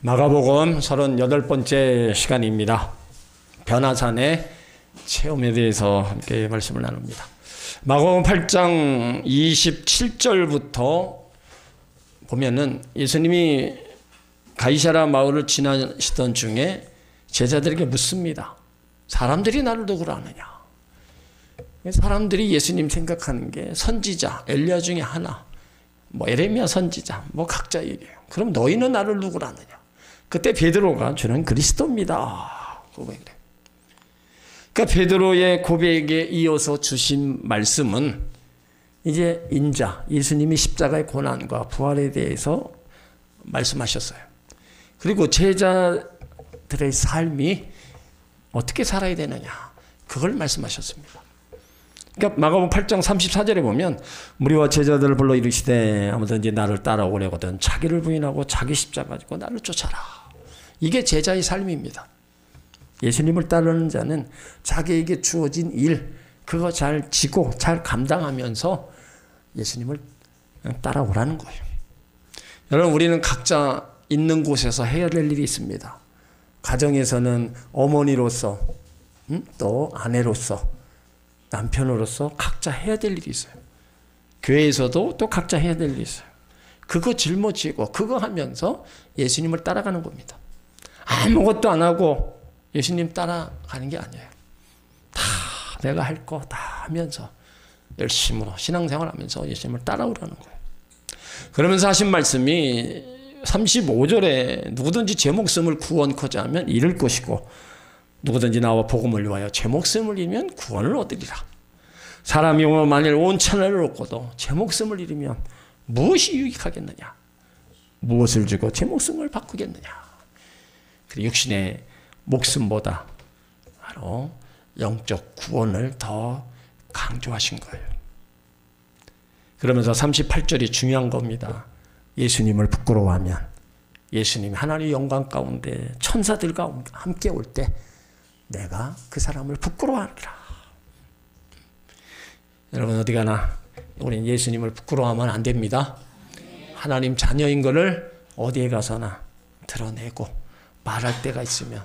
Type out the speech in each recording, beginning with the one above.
마가복음 38번째 시간입니다. 변화산의 체험에 대해서 함께 말씀을 나눕니다. 마가복음 8장 27절부터 보면은 예수님이 가이사랴 마을을 지나시던 중에 제자들에게 묻습니다. 사람들이 나를 누구로 아느냐? 사람들이 예수님 생각하는 게 선지자, 엘리야 중에 하나, 에레미야 선지자, 각자 얘기해요. 그럼 너희는 나를 누구로 아느냐? 그때 베드로가 저는 그리스도입니다. 고백을 해요. 그러니까 베드로의 고백에 이어서 주신 말씀은 이제 인자, 예수님이 십자가의 고난과 부활에 대해서 말씀하셨어요. 그리고 제자들의 삶이 어떻게 살아야 되느냐, 그걸 말씀하셨습니다. 그러니까 마가복음 8장 34절에 보면 무리와 제자들을 불러 이르시되 아무든지 나를 따라오려거든 자기를 부인하고 자기 십자가 지고 나를 쫓아라. 이게 제자의 삶입니다. 예수님을 따르는 자는 자기에게 주어진 일, 그거 잘 지고 잘 감당하면서 예수님을 따라오라는 거예요. 여러분, 우리는 각자 있는 곳에서 해야 될 일이 있습니다. 가정에서는 어머니로서, 또 아내로서, 남편으로서 각자 해야 될 일이 있어요. 교회에서도 또 각자 해야 될 일이 있어요. 그거 짊어지고 그거 하면서 예수님을 따라가는 겁니다. 아무것도 안 하고 예수님 따라가는 게 아니에요. 다 내가 할 거 다 하면서 열심으로 신앙생활 하면서 예수님을 따라오라는 거예요. 그러면서 하신 말씀이 35절에 누구든지 제 목숨을 구원코자 하면 잃을 것이고 누구든지 나와 복음을 위하여 제 목숨을 잃으면 구원을 얻으리라. 사람이 만일 온 천하를 얻고도 제 목숨을 잃으면 무엇이 유익하겠느냐? 무엇을 주고 제 목숨을 바꾸겠느냐? 그리고 육신의 목숨보다 바로 영적 구원을 더 강조하신 거예요. 그러면서 38절이 중요한 겁니다. 예수님을 부끄러워하면 예수님이 하나님의 영광 가운데 천사들과 함께 올 때 내가 그 사람을 부끄러워하리라. 여러분, 어디 가나 우리는 예수님을 부끄러워하면 안 됩니다. 하나님 자녀인 것을 어디에 가서나 드러내고 말할 때가 있으면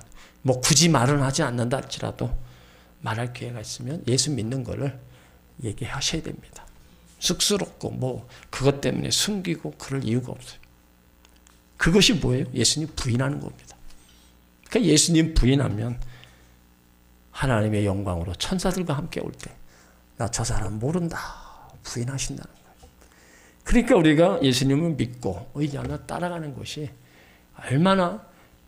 굳이 말은 하지 않는다 할지라도 말할 기회가 있으면 예수 믿는 것을 얘기하셔야 됩니다. 쑥스럽고 그것 때문에 숨기고 그럴 이유가 없어요. 그것이 뭐예요? 예수님 부인하는 겁니다. 그러니까 예수님 부인하면 하나님의 영광으로 천사들과 함께 올 때 나 저 사람 모른다 부인하신다는 거예요. 그러니까 우리가 예수님을 믿고 의지하며 따라가는 것이 얼마나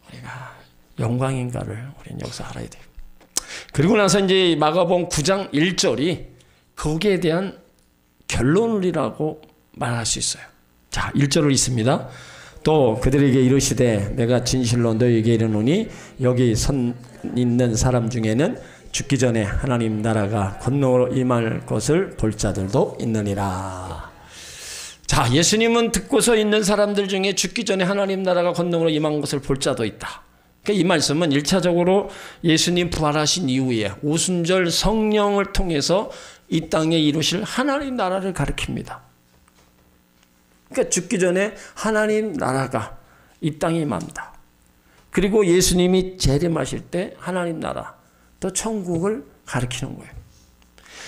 우리가 영광인가를 우리는 여기서 알아야 돼요. 그리고 나서 이제 마가복음 9장 1절이 거기에 대한 결론이라고 말할 수 있어요. 자, 1절을 읽습니다. 또 그들에게 이르시되 내가 진실로 너희에게 이르노니 여기 선 있는 사람 중에는 죽기 전에 하나님 나라가 권능으로 임할 것을 볼 자들도 있느니라. 자, 예수님은 듣고서 있는 사람들 중에 죽기 전에 하나님 나라가 권능으로 임한 것을 볼 자도 있다. 그러니까 이 말씀은 1차적으로 예수님 부활하신 이후에 오순절 성령을 통해서 이 땅에 이루실 하나님 나라를 가리킵니다. 그러니까 죽기 전에 하나님 나라가 이 땅에 임합니다. 그리고 예수님이 재림하실 때 하나님 나라, 또 천국을 가리키는 거예요.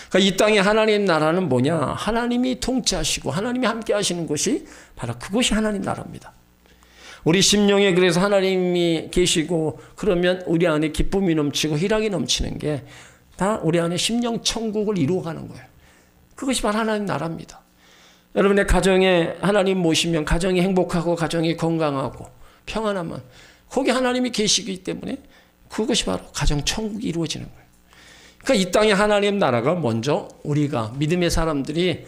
그러니까 이 땅에 하나님 나라는 뭐냐? 하나님이 통치하시고 하나님이 함께 하시는 것이 바로 그것이 하나님 나라입니다. 우리 심령에 그래서 하나님이 계시고 그러면 우리 안에 기쁨이 넘치고 희락이 넘치는 게 다 우리 안에 심령 천국을 이루어가는 거예요. 그것이 바로 하나님 나라입니다. 여러분의 가정에 하나님 모시면 가정이 행복하고 가정이 건강하고 평안하면 거기 하나님이 계시기 때문에 그것이 바로 가정 천국이 이루어지는 거예요. 그러니까 이 땅에 하나님 나라가 먼저 우리가 믿음의 사람들이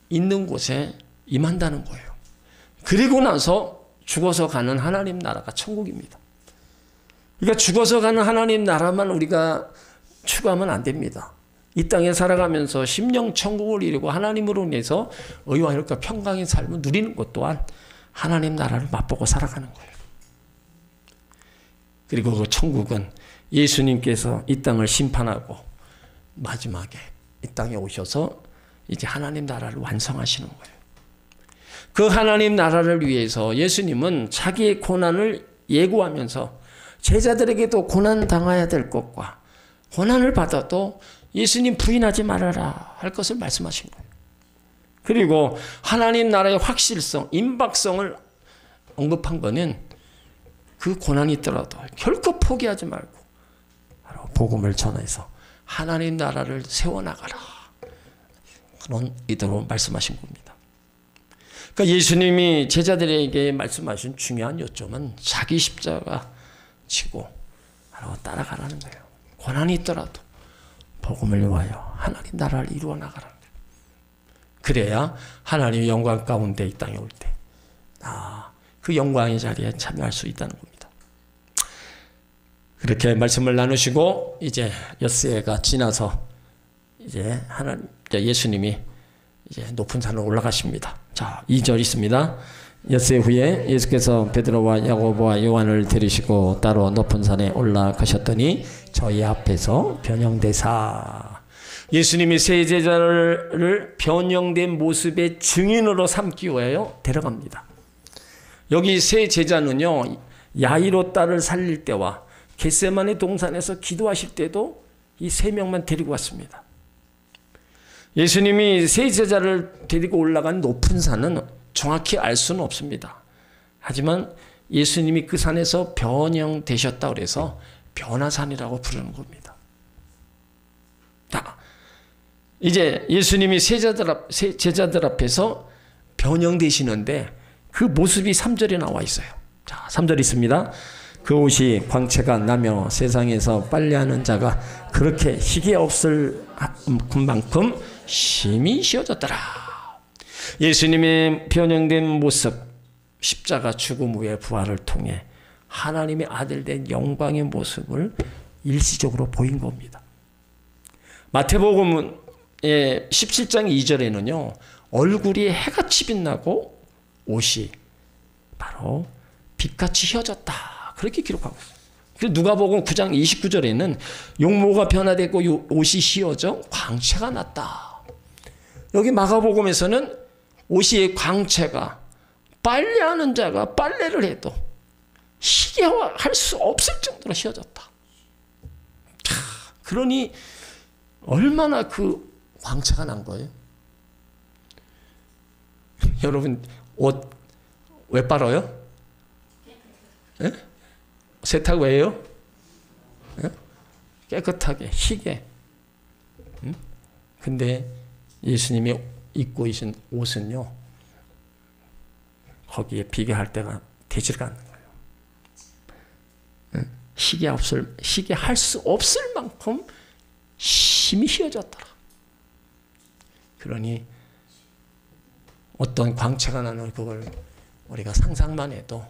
있는 곳에 임한다는 거예요. 그리고 나서 죽어서 가는 하나님 나라가 천국입니다. 그러니까 죽어서 가는 하나님 나라만 우리가 추구하면 안 됩니다. 이 땅에 살아가면서 심령 천국을 이루고 하나님으로 인해서 의와 혈과 평강의 삶을 누리는 것 또한 하나님 나라를 맛보고 살아가는 거예요. 그리고 그 천국은 예수님께서 이 땅을 심판하고 마지막에 이 땅에 오셔서 이제 하나님 나라를 완성하시는 거예요. 그 하나님 나라를 위해서 예수님은 자기의 고난을 예고하면서 제자들에게도 고난 당해야 될 것과 고난을 받아도 예수님 부인하지 말아라 할 것을 말씀하신 거예요. 그리고 하나님 나라의 확실성, 임박성을 언급한 거는 그 고난이 있더라도 결코 포기하지 말고 바로 복음을 전해서 하나님 나라를 세워나가라. 그런 의도로 말씀하신 겁니다. 그러니까 예수님이 제자들에게 말씀하신 중요한 요점은 자기 십자가 지고 바로 따라가라는 거예요. 고난이 있더라도 복음을 위하여 하나님 나라를 이루어 나가라는 거예요. 그래야 하나님의 영광 가운데 이 땅에 올 때 그 영광의 자리에 참여할 수 있다는 겁니다. 그렇게 말씀을 나누시고 이제 엿새가 지나서 이제 예수님이 이제 높은 산으로 올라가십니다. 자, 2절 있습니다. 엿새 후에 예수께서 베드로와 야고보와 요한을 데리시고 따로 높은 산에 올라가셨더니 저희 앞에서 변형되사. 예수님이 세 제자를 변형된 모습의 증인으로 삼기 위하여 데려갑니다. 여기 세 제자는요, 야이로 딸을 살릴 때와 겟세마네 동산에서 기도하실 때도 이 세 명만 데리고 왔습니다. 예수님이 세 제자를 데리고 올라간 높은 산은 정확히 알 수는 없습니다. 하지만 예수님이 그 산에서 변형되셨다 그래서 변화산이라고 부르는 겁니다. 자, 이제 예수님이 제자들 앞에서 변형되시는데 그 모습이 3절에 나와 있어요. 자, 3절 있습니다. 그 옷이 광채가 나며 세상에서 빨래하는 자가 그렇게 희게 없을 만큼 심히 씌어졌더라. 예수님의 변형된 모습, 십자가 죽음 후의 부활을 통해 하나님의 아들 된 영광의 모습을 일시적으로 보인 겁니다. 마태복음 17장 2절에는요, 얼굴이 해같이 빛나고 옷이 바로 빛같이 휘어졌다. 그렇게 기록하고 있어요. 그리고 누가복음 9장 29절에는 용모가 변화되고 옷이 휘어져 광채가 났다. 여기 마가복음에서는 옷이 광채가 빨래하는 자가 빨래를 해도 희게 할 수 없을 정도로 휘어졌다. 자, 그러니 얼마나 그 광채가 난 거예요? 여러분 옷 왜 빨아요? 예? 세탁 왜 해요? 예? 깨끗하게 희게. 근데 예수님이 입고 계신 옷은요, 거기에 비교할 때가 되지가 않는 거예요. 희게 할 수 없을 만큼 심히 휘어졌더라. 그러니 어떤 광채가 나는 그걸 우리가 상상만 해도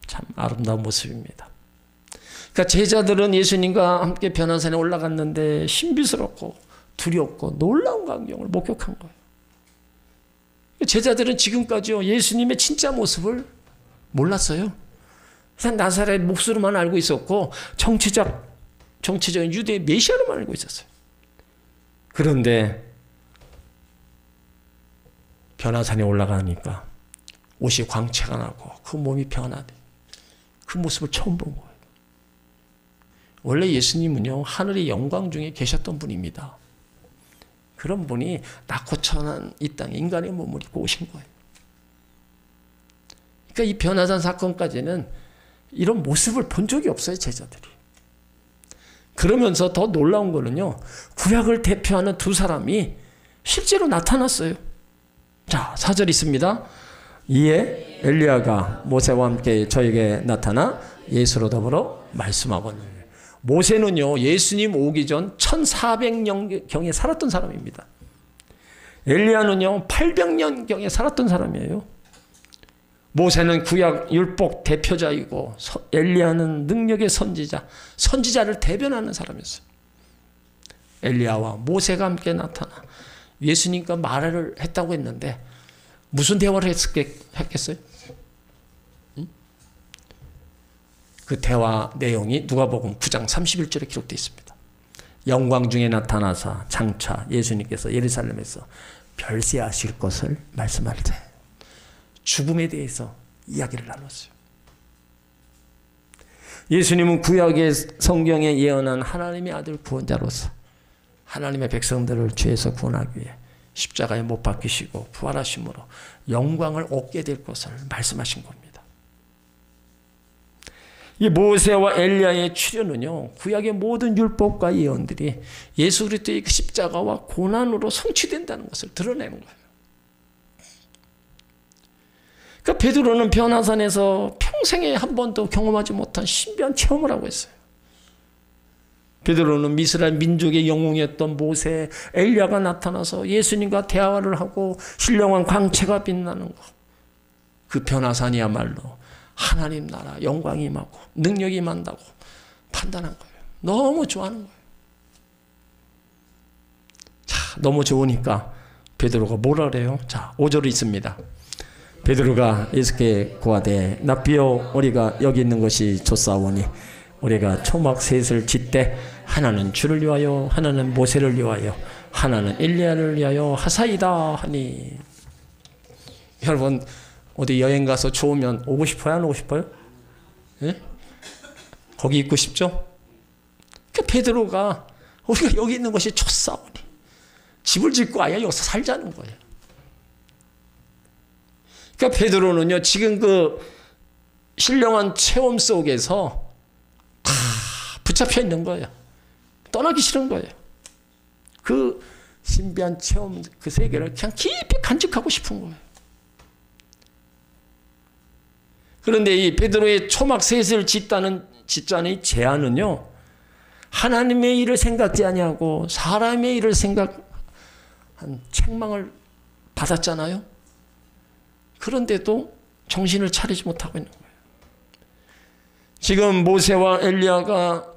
참 아름다운 모습입니다. 그러니까 제자들은 예수님과 함께 변화산에 올라갔는데 신비스럽고 두렵고 놀라운 광경을 목격한 거예요. 제자들은 지금까지요, 예수님의 진짜 모습을 몰랐어요. 그냥 나사렛 몫으로만 알고 있었고 정치적인 유대의 메시아로만 알고 있었어요. 그런데 변화산에 올라가니까 옷이 광채가 나고 그 몸이 변화돼. 그 모습을 처음 본 거예요. 원래 예수님은요, 하늘의 영광 중에 계셨던 분입니다. 그런 분이 낳고 태어난 이 땅에 인간의 몸을 입고 오신 거예요. 그러니까 이 변화산 사건까지는 이런 모습을 본 적이 없어요, 제자들이. 그러면서 더 놀라운 거는요, 구약을 대표하는 두 사람이 실제로 나타났어요. 자, 4절 있습니다. 이에 엘리야가 모세와 함께 저에게 나타나 예수로 더불어 말씀하거늘. 모세는요, 예수님 오기 전 1400년경에 살았던 사람입니다. 엘리야는요, 800년경에 살았던 사람이에요. 모세는 구약 율법 대표자이고 엘리야는 능력의 선지자를 대변하는 사람이었어요. 엘리야와 모세가 함께 나타나 예수님과 말을 했다고 했는데 무슨 대화를 했겠어요? 그 대화 내용이 누가복음 9장 31절에 기록되어 있습니다. 영광 중에 나타나사 장차 예수님께서 예루살렘에서 별세하실 것을 말씀할 때 죽음에 대해서 이야기를 나눴어요. 예수님은 구약의 성경에 예언한 하나님의 아들 구원자로서 하나님의 백성들을 죄에서 구원하기 위해 십자가에 못 박히시고 부활하심으로 영광을 얻게 될 것을 말씀하신 겁니다. 이 모세와 엘리야의 출현은요, 구약의 모든 율법과 예언들이 예수 그리스도의 십자가와 고난으로 성취된다는 것을 드러내는 거예요. 그러니까 베드로는 변화산에서 평생에 한 번도 경험하지 못한 신비한 체험을 하고 있어요. 베드로는 이스라엘 민족의 영웅이었던 모세, 엘리야가 나타나서 예수님과 대화를 하고 신령한 광채가 빛나는 것. 그 변화산이야말로 하나님 나라 영광이 임하고 능력이 임한다고 판단한 거예요. 너무 좋아하는 거예요. 자, 너무 좋으니까 베드로가 뭐라 그래요? 자, 5절에 있습니다. 베드로가 예수께 고하되 납비여 우리가 여기 있는 것이 좋사오니 우리가 초막 셋을 짓되 하나는 주를 위하여 하나는 모세를 위하여 하나는 엘리야를 위하여 하사이다 하니. 여러분 어디 여행 가서 좋으면 오고 싶어요? 안 오고 싶어요? 예? 거기 있고 싶죠? 그 베드로가 우리가 여기 있는 것이 좋사오니 집을 짓고 아예 여기서 살자는 거예요. 그러니까 베드로는요, 지금 그 신령한 체험 속에서 다 붙잡혀 있는 거예요. 떠나기 싫은 거예요. 그 신비한 체험, 그 세계를 그냥 깊이 간직하고 싶은 거예요. 그런데 이 베드로의 초막 셋을 짓자는 이 제안은요, 하나님의 일을 생각지 아니하고 사람의 일을 생각한 책망을 받았잖아요. 그런데도 정신을 차리지 못하고 있는 거예요. 지금 모세와 엘리야가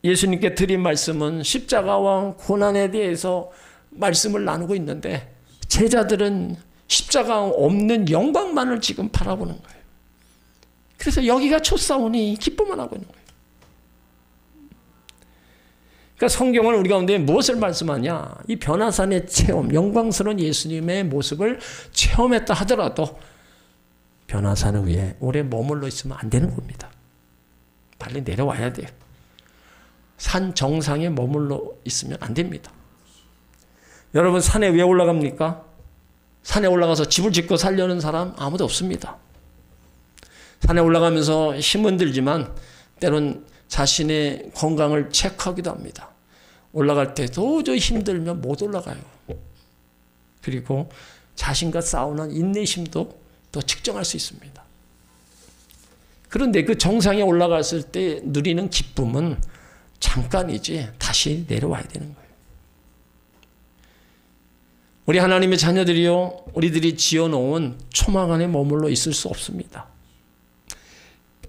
예수님께 드린 말씀은 십자가와 고난에 대해서 말씀을 나누고 있는데 제자들은 십자가 없는 영광만을 지금 바라보는 거예요. 그래서 여기가 좋사오니 기쁨만 하고 있는 거예요. 그러니까 성경은 우리 가운데 무엇을 말씀하냐? 이 변화산의 체험, 영광스러운 예수님의 모습을 체험했다 하더라도 변화산 위에 오래 머물러 있으면 안 되는 겁니다. 빨리 내려와야 돼요. 산 정상에 머물러 있으면 안 됩니다. 여러분 산에 왜 올라갑니까? 산에 올라가서 집을 짓고 살려는 사람 아무도 없습니다. 산에 올라가면서 힘은 들지만 때론 자신의 건강을 체크하기도 합니다. 올라갈 때 도저히 힘들면 못 올라가요. 그리고 자신과 싸우는 인내심도 또 측정할 수 있습니다. 그런데 그 정상에 올라갔을 때 누리는 기쁨은 잠깐이지 다시 내려와야 되는 거예요. 우리 하나님의 자녀들이요, 우리들이 지어놓은 초막 안에 머물러 있을 수 없습니다.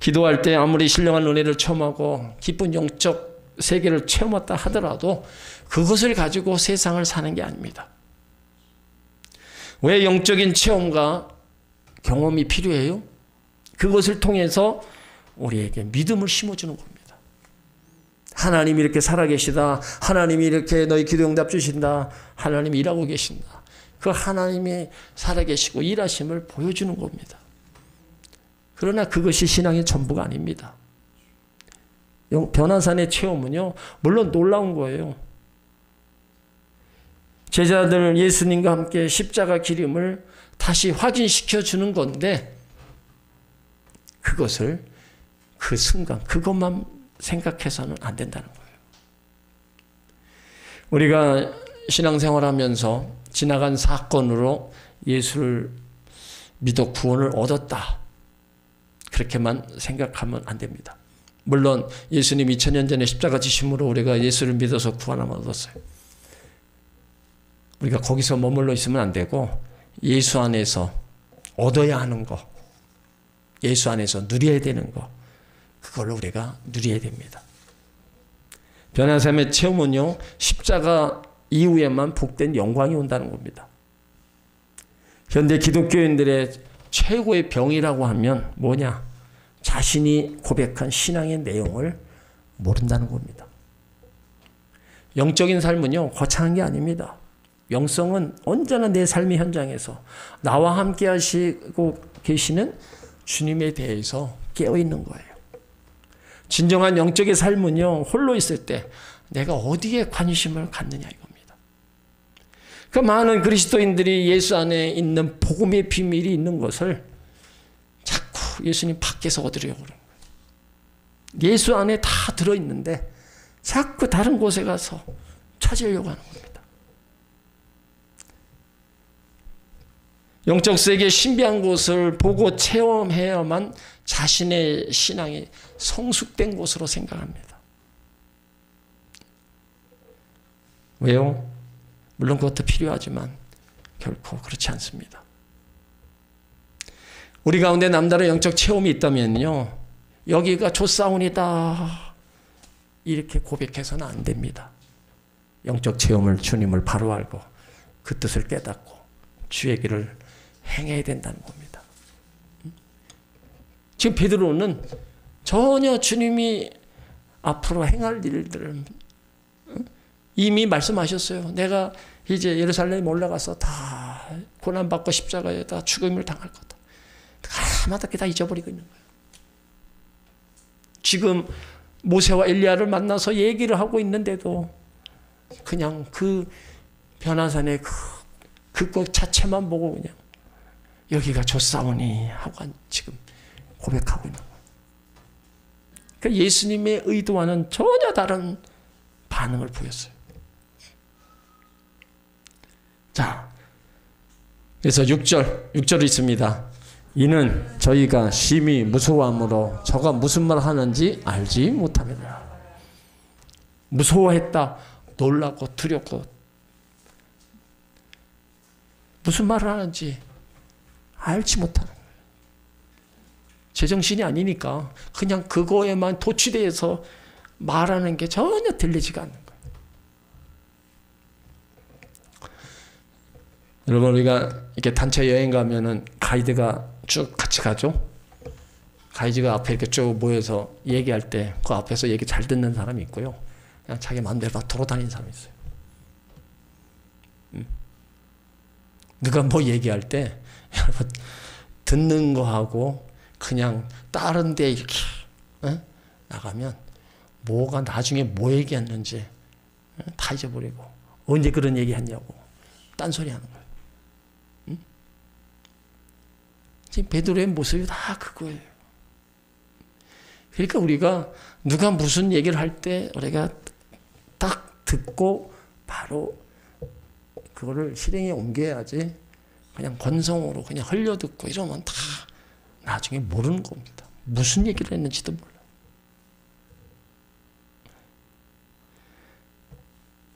기도할 때 아무리 신령한 은혜를 체험하고 기쁜 영적 세계를 체험했다 하더라도 그것을 가지고 세상을 사는 게 아닙니다. 왜 영적인 체험과 경험이 필요해요? 그것을 통해서 우리에게 믿음을 심어주는 겁니다. 하나님이 이렇게 살아계시다. 하나님이 이렇게 너희 기도 응답 주신다. 하나님이 일하고 계신다. 그 하나님이 살아계시고 일하심을 보여주는 겁니다. 그러나 그것이 신앙의 전부가 아닙니다. 변화산의 체험은요, 물론 놀라운 거예요. 제자들 예수님과 함께 십자가 기림을 다시 확인시켜 주는 건데 그것을 그 순간 그것만 생각해서는 안 된다는 거예요. 우리가 신앙생활하면서 지나간 사건으로 예수를 믿어 구원을 얻었다. 그렇게만 생각하면 안 됩니다. 물론 예수님 2000년 전에 십자가 지심으로 우리가 예수를 믿어서 구원함을 얻었어요. 우리가 거기서 머물러 있으면 안 되고 예수 안에서 얻어야 하는 거, 예수 안에서 누려야 되는 거, 그걸 우리가 누려야 됩니다. 변화산의 체험은요, 십자가 이후에만 복된 영광이 온다는 겁니다. 현대 기독교인들의 최고의 병이라고 하면 뭐냐? 자신이 고백한 신앙의 내용을 모른다는 겁니다. 영적인 삶은요, 거창한 게 아닙니다. 영성은 언제나 내 삶의 현장에서 나와 함께 하시고 계시는 주님에 대해서 깨어있는 거예요. 진정한 영적의 삶은요, 홀로 있을 때 내가 어디에 관심을 갖느냐 이겁니다. 그 많은 그리스도인들이 예수 안에 있는 복음의 비밀이 있는 것을 자꾸 예수님 밖에서 얻으려고 그러는 거예요. 예수 안에 다 들어있는데 자꾸 다른 곳에 가서 찾으려고 하는 겁니다. 영적 세계의 신비한 곳을 보고 체험해야만 자신의 신앙이 성숙된 곳으로 생각합니다. 왜요? 물론 그것도 필요하지만 결코 그렇지 않습니다. 우리 가운데 남다른 영적 체험이 있다면요, 여기가 좆사운이다 이렇게 고백해서는 안 됩니다. 영적 체험을 주님을 바로 알고 그 뜻을 깨닫고 주의 길을 행해야 된다는 겁니다. 지금 베드로는 전혀 주님이 앞으로 행할 일들을 이미 말씀하셨어요. 내가 이제 예루살렘에 올라가서 다 고난받고 십자가에다 죽음을 당할 거다. 까맣게 다 잊어버리고 있는 거예요. 지금 모세와 엘리야를 만나서 얘기를 하고 있는데도 그냥 그 변화산의 그것 자체만 보고 그냥 여기가 좆사오니 하고 지금 고백하고 있는 거예요. 그러니까 예수님의 의도와는 전혀 다른 반응을 보였어요. 자, 그래서 6절 있습니다. 이는 저희가 심히 무서워함으로 저가 무슨 말 하는지 알지 못합니다. 무서워했다, 놀라고 두렵고 무슨 말을 하는지 알지 못하는 거예요. 제정신이 아니니까 그냥 그거에만 도취돼서 말하는 게 전혀 들리지가 않는 거예요. 여러분, 우리가 이렇게 단체 여행 가면은 가이드가 쭉 같이 가죠? 가이드가 앞에 이렇게 쭉 모여서 얘기할 때 그 앞에서 얘기 잘 듣는 사람이 있고요. 그냥 자기 마음대로 다 돌아다니는 사람이 있어요. 누가 뭐 얘기할 때 여러분 듣는 거하고 그냥 다른 데 이렇게 나가면 뭐가 나중에 뭐 얘기했는지 다 잊어버리고 언제 그런 얘기 했냐고 딴소리 하는 거예요. 지금 베드로의 모습이 다 그거예요. 그러니까 우리가 누가 무슨 얘기를 할 때 우리가 딱 듣고 바로 그거를 실행에 옮겨야지 그냥 건성으로 그냥 흘려듣고 이러면 다 나중에 모르는 겁니다. 무슨 얘기를 했는지도 몰라요.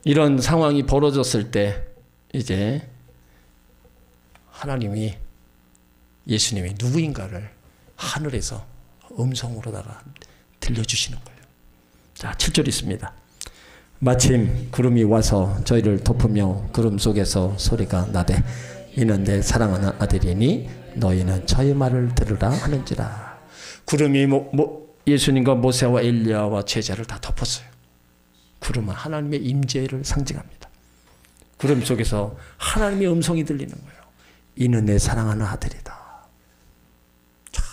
이런 상황이 벌어졌을 때 이제 하나님이 예수님이 누구인가를 하늘에서 음성으로다가 들려주시는 거예요. 자, 7절 있습니다. 마침 구름이 와서 저희를 덮으며 구름 속에서 소리가 나되 이는 내 사랑하는 아들이니 너희는 저의 말을 들으라 하는지라. 구름이 예수님과 모세와 엘리야와 제자를 다 덮었어요. 구름은 하나님의 임재를 상징합니다. 구름 속에서 하나님의 음성이 들리는 거예요. 이는 내 사랑하는 아들이다. 자,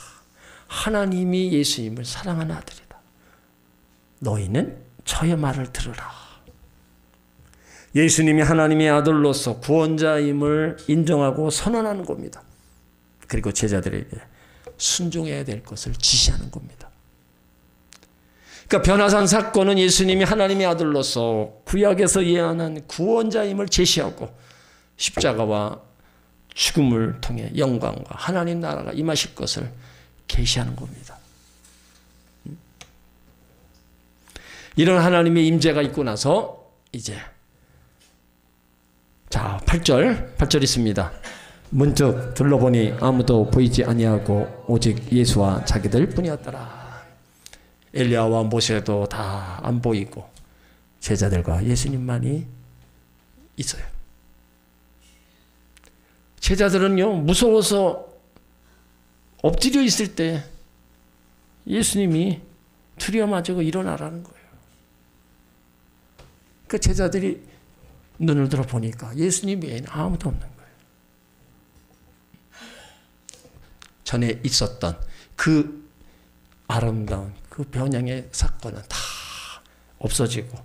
하나님이 예수님을 사랑하는 아들이다. 너희는 저의 말을 들으라. 예수님이 하나님의 아들로서 구원자임을 인정하고 선언하는 겁니다. 그리고 제자들에게 순종해야 될 것을 지시하는 겁니다. 그러니까 변화산 사건은 예수님이 하나님의 아들로서 구약에서 예언한 구원자임을 제시하고 십자가와 죽음을 통해 영광과 하나님 나라가 임하실 것을 계시하는 겁니다. 이런 하나님의 임재가 있고 나서 이제 자 8절 있습니다. 문득 둘러보니 아무도 보이지 아니하고 오직 예수와 자기들 뿐이었더라. 엘리야와 모세도 다 안 보이고 제자들과 예수님만이 있어요. 제자들은요 무서워서 엎드려 있을 때 예수님이 두려워가지고 일어나라는 거예요. 그 제자들이 눈을 들어 보니까 예수님 외에는 아무도 없는 거예요. 전에 있었던 그 아름다운 그 변형의 사건은 다 없어지고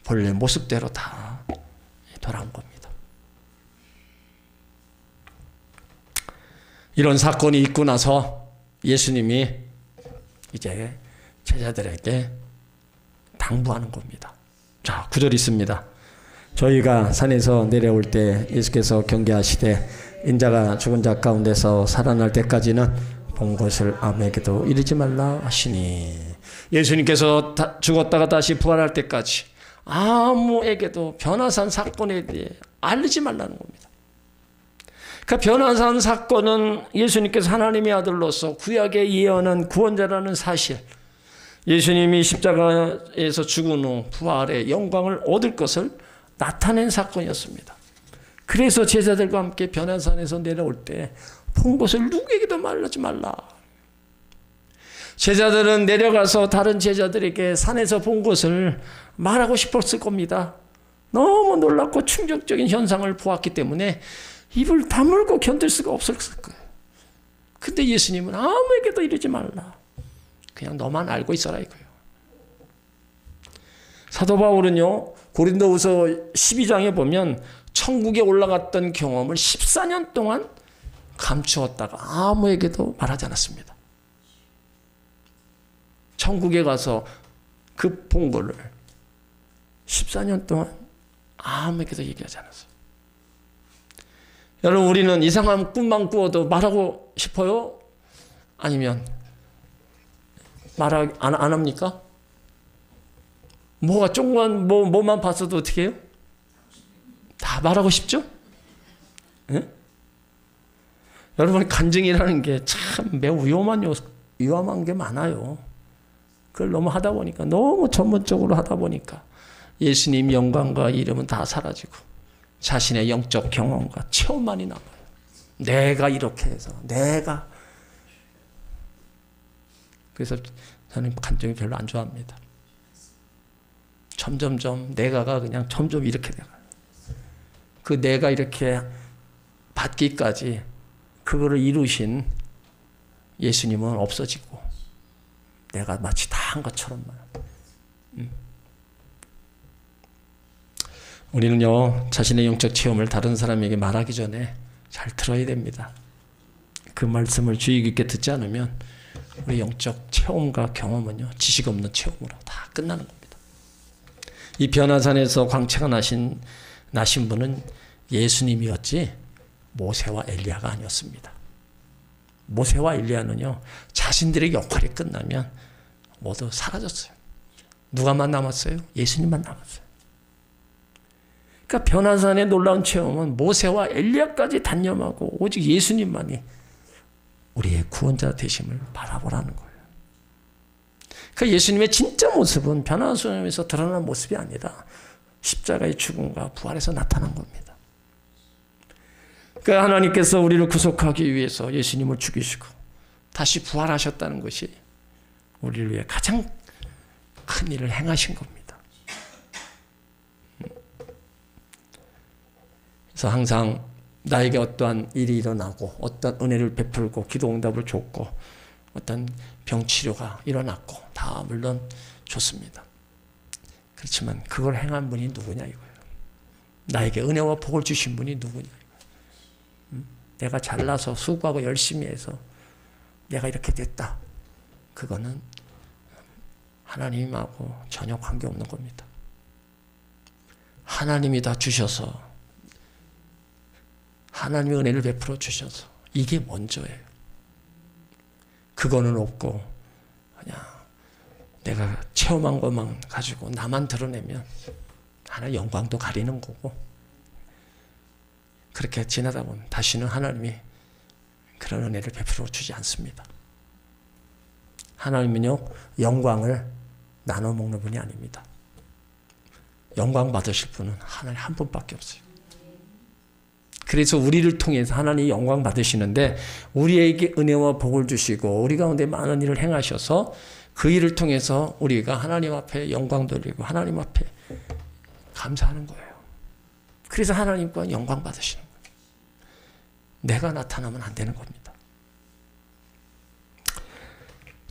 본래 모습대로 다 돌아온 겁니다. 이런 사건이 있고 나서 예수님이 이제 제자들에게 당부하는 겁니다. 자, 9절 있습니다. 저희가 산에서 내려올 때 예수께서 경계하시되 인자가 죽은 자 가운데서 살아날 때까지는 본 것을 아무에게도 이르지 말라 하시니, 예수님께서 죽었다가 다시 부활할 때까지 아무에게도 변화산 사건에 대해 알리지 말라는 겁니다. 그러니까 변화산 사건은 예수님께서 하나님의 아들로서 구약에 예언한 구원자라는 사실, 예수님이 십자가에서 죽은 후 부활의 영광을 얻을 것을 나타낸 사건이었습니다. 그래서 제자들과 함께 변화산에서 내려올 때 본 것을 누구에게도 말하지 말라. 제자들은 내려가서 다른 제자들에게 산에서 본 것을 말하고 싶었을 겁니다. 너무 놀랍고 충격적인 현상을 보았기 때문에 입을 다물고 견딜 수가 없었을 거예요. 근데 예수님은 아무에게도 이러지 말라. 그냥 너만 알고 있어라 이거예요. 사도 바울은요, 고린도후서 12장에 보면 천국에 올라갔던 경험을 14년 동안 감추었다가 아무에게도 말하지 않았습니다. 천국에 가서 그 본 거를 14년 동안 아무에게도 얘기하지 않았어요. 여러분, 우리는 이상한 꿈만 꾸어도 말하고 싶어요? 아니면 안 합니까? 뭐가 조금만 뭐만 봤어도 어떻게 해요? 다 말하고 싶죠? 네? 여러분, 간증이라는 게 참 매우 위험한 게 많아요. 그걸 너무 하다 보니까, 너무 전문적으로 하다 보니까 예수님 영광과 이름은 다 사라지고 자신의 영적 경험과 체험만이 남아요. 내가 이렇게 해서 그래서 저는 간증이 별로 안 좋아합니다. 점점점 내가가 그냥 점점 이렇게 돼가요. 그 내가 이렇게 받기까지 그거를 이루신 예수님은 없어지고 내가 마치 다 한 것처럼만. 우리는요, 자신의 영적 체험을 다른 사람에게 말하기 전에 잘 들어야 됩니다. 그 말씀을 주의 깊게 듣지 않으면 우리 영적 체험과 경험은요, 지식 없는 체험으로 다 끝나는 겁니다. 이 변화산에서 광채가 나신 분은 예수님이었지 모세와 엘리야가 아니었습니다. 모세와 엘리야는요, 자신들의 역할이 끝나면 모두 사라졌어요. 누가만 남았어요? 예수님만 남았어요. 그러니까 변화산의 놀라운 체험은 모세와 엘리야까지 단념하고 오직 예수님만이 우리의 구원자 되심을 바라보라는 거예요. 그러니까 예수님의 진짜 모습은 변화산에서 드러난 모습이 아니라 십자가의 죽음과 부활에서 나타난 겁니다. 그러니까 하나님께서 우리를 구속하기 위해서 예수님을 죽이시고 다시 부활하셨다는 것이 우리를 위해 가장 큰 일을 행하신 겁니다. 그래서 항상 나에게 어떠한 일이 일어나고 어떤 은혜를 베풀고 기도 응답을 줬고 어떤 병치료가 일어났고 다 물론 좋습니다. 그렇지만 그걸 행한 분이 누구냐 이거예요. 나에게 은혜와 복을 주신 분이 누구냐 이거예요. 내가 잘나서 수고하고 열심히 해서 내가 이렇게 됐다. 그거는 하나님하고 전혀 관계없는 겁니다. 하나님이 다 주셔서 하나님의 은혜를 베풀어 주셔서 이게 먼저예요. 그거는 없고 그냥 내가 체험한 것만 가지고 나만 드러내면 하나 영광도 가리는 거고 그렇게 지나다 보면 다시는 하나님이 그런 은혜를 베풀어 주지 않습니다. 하나님은요, 영광을 나눠 먹는 분이 아닙니다. 영광 받으실 분은 하나님 한 분밖에 없어요. 그래서 우리를 통해서 하나님이 영광 받으시는데 우리에게 은혜와 복을 주시고 우리 가운데 많은 일을 행하셔서 그 일을 통해서 우리가 하나님 앞에 영광 돌리고 하나님 앞에 감사하는 거예요. 그래서 하나님과 영광 받으시는 거예요. 내가 나타나면 안 되는 겁니다.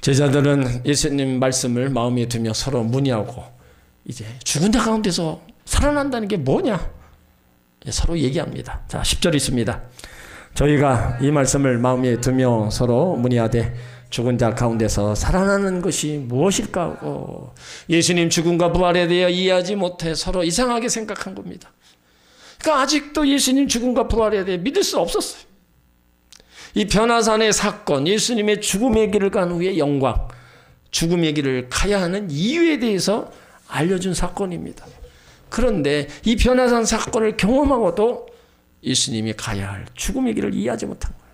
제자들은 예수님 말씀을 마음에 두며 서로 문의하고 이제 죽은 자 가운데서 살아난다는 게 뭐냐 서로 얘기합니다. 자, 10절 있습니다. 저희가 이 말씀을 마음에 두며 서로 문의하되 죽은 자 가운데서 살아나는 것이 무엇일까 하고 예수님 죽음과 부활에 대해 이해하지 못해 서로 이상하게 생각한 겁니다. 그러니까 아직도 예수님 죽음과 부활에 대해 믿을 수 없었어요. 이 변화산의 사건, 예수님의 죽음의 길을 간 후의 영광, 죽음의 길을 가야 하는 이유에 대해서 알려준 사건입니다. 그런데 이 변화산 사건을 경험하고도 예수님이 가야 할 죽음의 길을 이해하지 못한 거예요.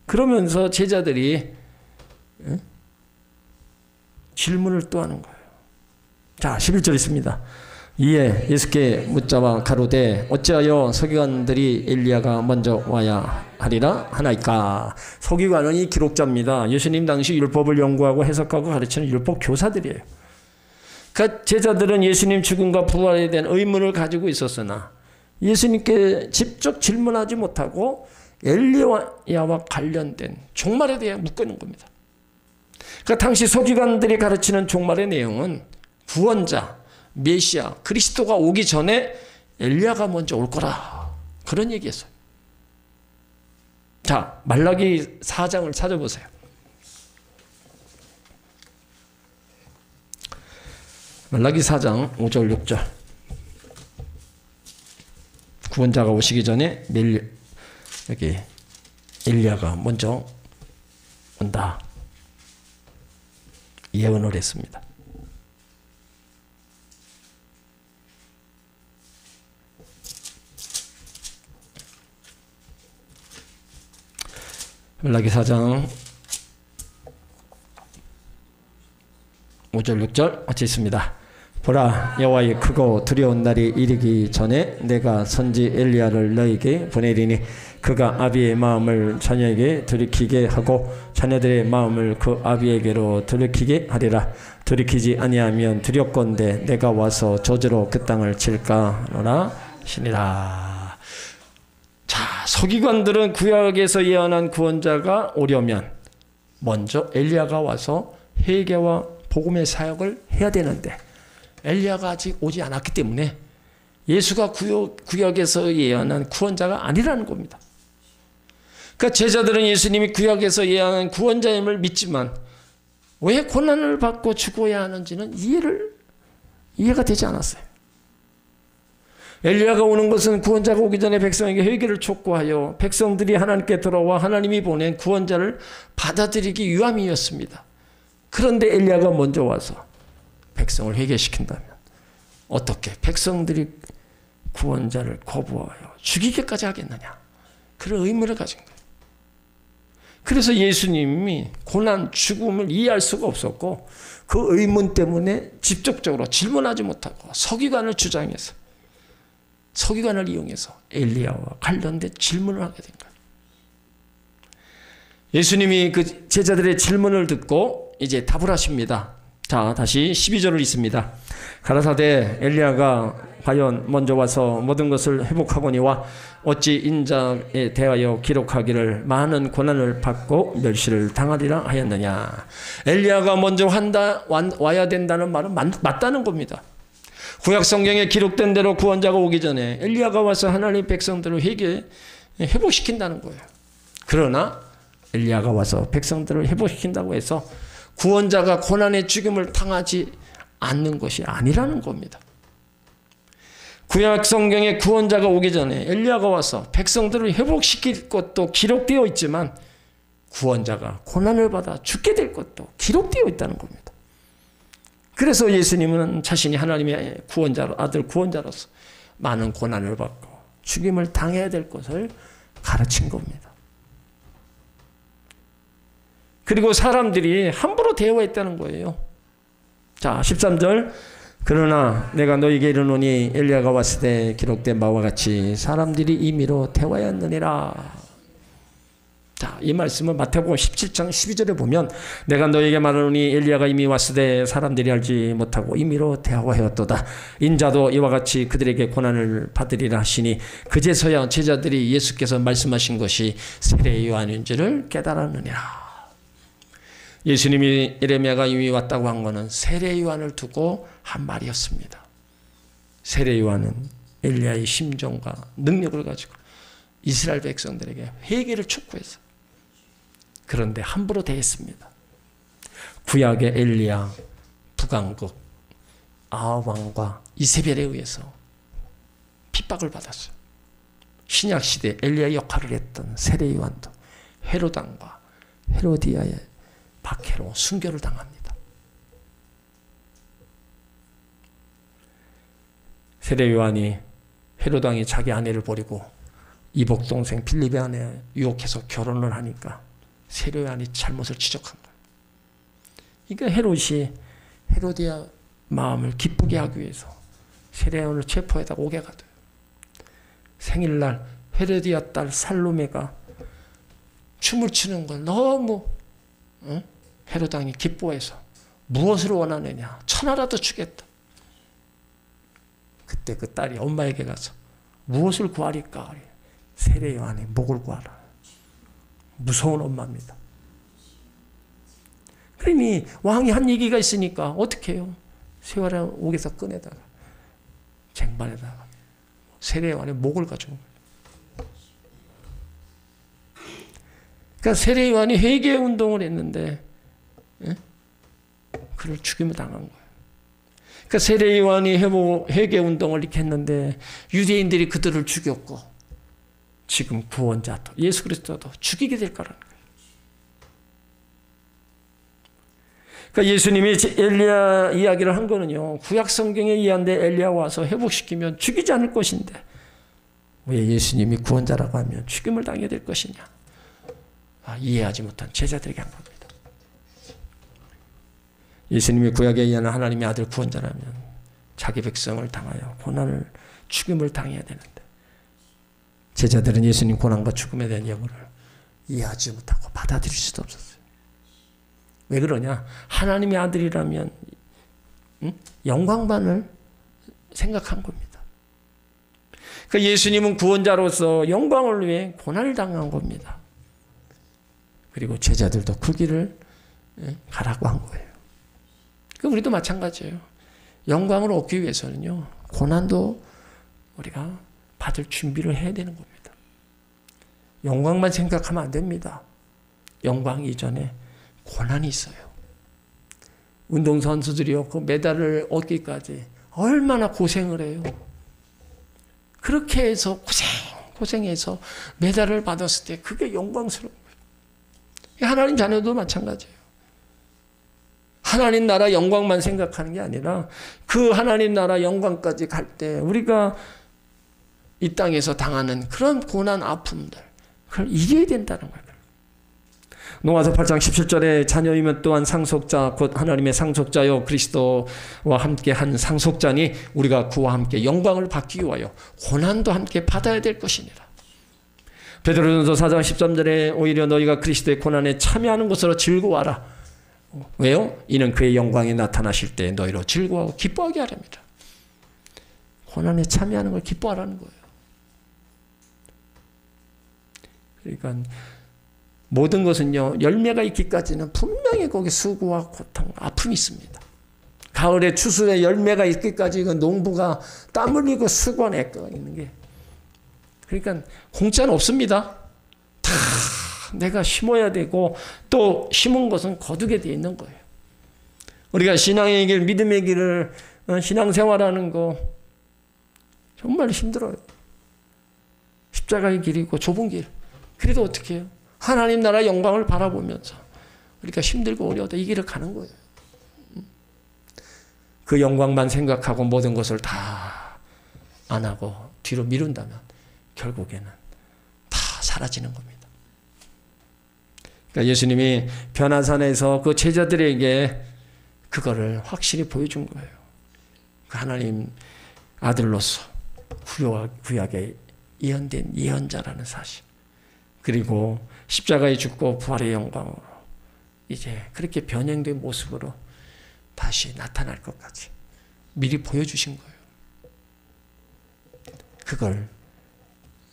그러면서 제자들이 질문을 또 하는 거예요. 자, 11절 있습니다. 이에 예수께 묻자와 가로되 어찌하여 서기관들이 엘리야가 먼저 와야 하리라 하나이까. 서기관은 이 기록자입니다. 예수님 당시 율법을 연구하고 해석하고 가르치는 율법 교사들이에요. 그러니까 제자들은 예수님 죽음과 부활에 대한 의문을 가지고 있었으나 예수님께 직접 질문하지 못하고 엘리야와 관련된 종말에 대해 묻는 겁니다. 그러니까 당시 서기관들이 가르치는 종말의 내용은 구원자, 메시아, 그리스도가 오기 전에 엘리야가 먼저 올 거라, 그런 얘기였어요. 자, 말라기 4장을 찾아보세요. 말라기 4장 5절 6절. 구원자가 오시기 전에 여기 엘리야가 먼저 온다, 예언을 했습니다. 말라기 4장 5절 6절 같이 있습니다. 보라, 여호와의 크고 두려운 날이 이르기 전에 내가 선지 엘리야를 너에게 보내리니 그가 아비의 마음을 자녀에게 돌이키게 하고 자녀들의 마음을 그 아비에게로 돌이키게 하리라. 돌이키지 아니하면 두렵건대 내가 와서 저주로 그 땅을 칠까 하노라 하시니라. 자, 서기관들은 구약에서 예언한 구원자가 오려면 먼저 엘리야가 와서 회개와 복음의 사역을 해야 되는데 엘리야가 아직 오지 않았기 때문에 예수가 구약에서 예언한 구원자가 아니라는 겁니다. 그러니까 제자들은 예수님이 구약에서 예언한 구원자임을 믿지만 왜 고난을 받고 죽어야 하는지는 이해가 되지 않았어요. 엘리야가 오는 것은 구원자가 오기 전에 백성에게 회개를 촉구하여 백성들이 하나님께 돌아와 하나님이 보낸 구원자를 받아들이기 위함이었습니다. 그런데 엘리야가 먼저 와서 백성을 회개시킨다면 어떻게 백성들이 구원자를 거부하여 죽이기까지 하겠느냐, 그런 의문을 가진 거예요. 그래서 예수님이 고난, 죽음을 이해할 수가 없었고 그 의문 때문에 직접적으로 질문하지 못하고 서기관을 주장해서 서기관을 이용해서 엘리야와 관련된 질문을 하게 된 거예요. 예수님이 그 제자들의 질문을 듣고 이제 답을 하십니다. 자, 다시 12절을 읽습니다. 가라사대 엘리야가 과연 먼저 와서 모든 것을 회복하거니와 어찌 인자에 대하여 기록하기를 많은 고난을 받고 멸시를 당하리라 하였느냐. 엘리야가 먼저 와야 된다는 말은 맞다는 겁니다. 구약 성경에 기록된 대로 구원자가 오기 전에 엘리야가 와서 하나님 백성들을 회복시킨다는 거예요. 그러나 엘리야가 와서 백성들을 회복시킨다고 해서 구원자가 고난의 죽음을 당하지 않는 것이 아니라는 겁니다. 구약 성경에 구원자가 오기 전에 엘리야가 와서 백성들을 회복시킬 것도 기록되어 있지만 구원자가 고난을 받아 죽게 될 것도 기록되어 있다는 겁니다. 그래서 예수님은 자신이 하나님의 아들 구원자로서 많은 고난을 받고 죽임을 당해야 될 것을 가르친 겁니다. 그리고 사람들이 함부로 대화했다는 거예요. 자, 13절. 그러나 내가 너에게 이르노니 엘리야가 왔을 때 기록된 바와 같이 사람들이 임의로 대화하였느니라. 자, 이 말씀은 마태복음 17장 12절에 보면 내가 너에게 말하노니 엘리야가 이미 왔을 때 사람들이 알지 못하고 임의로 대화하였도다. 인자도 이와 같이 그들에게 고난을 받으리라 하시니 그제서야 제자들이 예수께서 말씀하신 것이 세례 요한인 줄을 깨달았느니라. 예수님이 예레미야가 이미 왔다고 한 것은 세례 요한을 두고 한 말이었습니다. 세례 요한은 엘리야의 심정과 능력을 가지고 이스라엘 백성들에게 회개를 촉구해서, 그런데 함부로 대했습니다. 구약의 엘리야, 북왕국 아합 왕과 이세벨에 의해서 핍박을 받았어요. 신약 시대 엘리야 역할을 했던 세례 요한도 헤롯 왕과 헤로디아의 박해로 순교를 당합니다. 세례 요한이 헤롯 왕이 자기 아내를 버리고 이복 동생 빌립의 아내 유혹해서 결혼을 하니까 세례 요한이 잘못을 지적한 거예요. 그러니까 헤롯이 헤로디아 마음을 기쁘게 하기 위해서 세례 요한을 체포해다 오게 가둬요. 생일날 헤로디아 딸 살로메가 춤을 추는 걸 너무 헤롯 왕이 기뻐해서 무엇을 원하느냐, 천하라도 주겠다. 그때 그 딸이 엄마에게 가서 무엇을 구하리까? 세례 요한의 목을 구하라. 무서운 엄마입니다. 그러니 왕이 한 얘기가 있으니까 어떻게 해요? 세례 옥에서 꺼내다가 쟁반에다가 세례 요한의 목을 가져온 거예요. 그러니까 세례 요한이 회개 운동을 했는데 그를 죽임을 당한 거예요. 그러니까 세례 요한이 회개 운동을 이렇게 했는데 유대인들이 그들을 죽였고 지금 구원자도 예수 그리스도도 죽이게 될 거라는 거예요. 그러니까 예수님이 엘리야 이야기를 한 거는요, 구약 성경에 의한데 엘리야 와서 회복시키면 죽이지 않을 것인데 왜 예수님이 구원자라고 하면 죽임을 당해야 될 것이냐, 이해하지 못한 제자들에게 한 겁니다. 예수님이 구약에 의한 하나님의 아들 구원자라면 자기 백성을 당하여 고난을, 죽임을 당해야 되는데 제자들은 예수님 고난과 죽음에 대한 여부를 이해하지 못하고 받아들일 수도 없었어요. 왜 그러냐? 하나님의 아들이라면 영광만을 생각한 겁니다. 그러니까 예수님은 구원자로서 영광을 위해 고난을 당한 겁니다. 그리고 제자들도 그 길을 가라고 한 거예요. 우리도 마찬가지예요. 영광을 얻기 위해서는요, 고난도 우리가 받을 준비를 해야 되는 겁니다. 영광만 생각하면 안 됩니다. 영광 이전에 고난이 있어요. 운동선수들이요, 그 메달을 얻기까지 얼마나 고생을 해요. 그렇게 해서 고생해서 메달을 받았을 때 그게 영광스러운 거예요. 하나님 자녀도 마찬가지예요. 하나님 나라 영광만 생각하는 게 아니라 그 하나님 나라 영광까지 갈 때 우리가 이 땅에서 당하는 그런 고난, 아픔들, 그걸 이겨야 된다는 거예요. 노아서 8장 17절에 자녀이면 또한 상속자, 곧 하나님의 상속자요 그리스도와 함께 한 상속자니 우리가 그와 함께 영광을 받기 위하여 고난도 함께 받아야 될 것이니라. 베드로전서 4장 13절에 오히려 너희가 그리스도의 고난에 참여하는 것으로 즐거워하라. 왜요? 이는 그의 영광이 나타나실 때 너희로 즐거워하고 기뻐하게 하랍니다. 고난에 참여하는 걸 기뻐하라는 거예요. 그러니까 모든 것은요, 열매가 있기까지는 분명히 거기 수고와 고통, 아픔이 있습니다. 가을에 추수에 열매가 있기까지 그 농부가 땀 흘리고 수고내고 있는 게, 그러니까 공짜는 없습니다. 다 내가 심어야 되고 또 심은 것은 거두게 돼 있는 거예요. 우리가 신앙의 길, 믿음의 길을 신앙생활하는 거 정말 힘들어요. 십자가의 길이고 좁은 길. 그래도 어떻게 해요? 하나님 나라 영광을 바라보면서 우리가 힘들고 어려워도 이 길을 가는 거예요. 그 영광만 생각하고 모든 것을 다 안 하고 뒤로 미룬다면 결국에는 다 사라지는 겁니다. 그러니까 예수님이 변화산에서 그 제자들에게 그거를 확실히 보여준 거예요. 그 하나님 아들로서 구약에 예언된 예언자라는 사실. 그리고 십자가에 죽고 부활의 영광으로 이제 그렇게 변형된 모습으로 다시 나타날 것까지 미리 보여주신 거예요. 그걸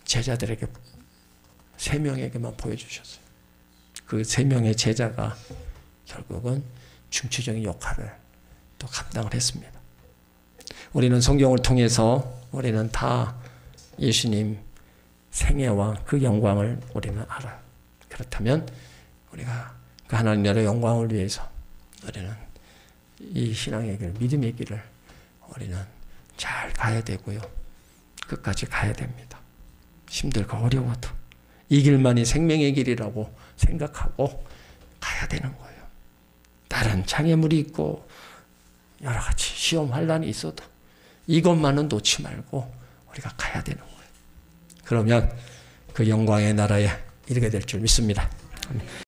제자들에게 3명에게만 보여주셨어요. 그 3명의 제자가 결국은 중추적인 역할을 또 감당을 했습니다. 우리는 성경을 통해서 우리는 다 예수님 생애와 그 영광을 우리는 알아요. 그렇다면 우리가 그 하나님 나라의 영광을 위해서 우리는 이 신앙의 길, 믿음의 길을 우리는 잘 가야 되고요. 끝까지 가야 됩니다. 힘들고 어려워도 이 길만이 생명의 길이라고 생각하고 가야 되는 거예요. 다른 장애물이 있고 여러 가지 시험 환란이 있어도 이것만은 놓지 말고 우리가 가야 되는 거예요. 그러면 그 영광의 나라에 이르게 될 줄 믿습니다.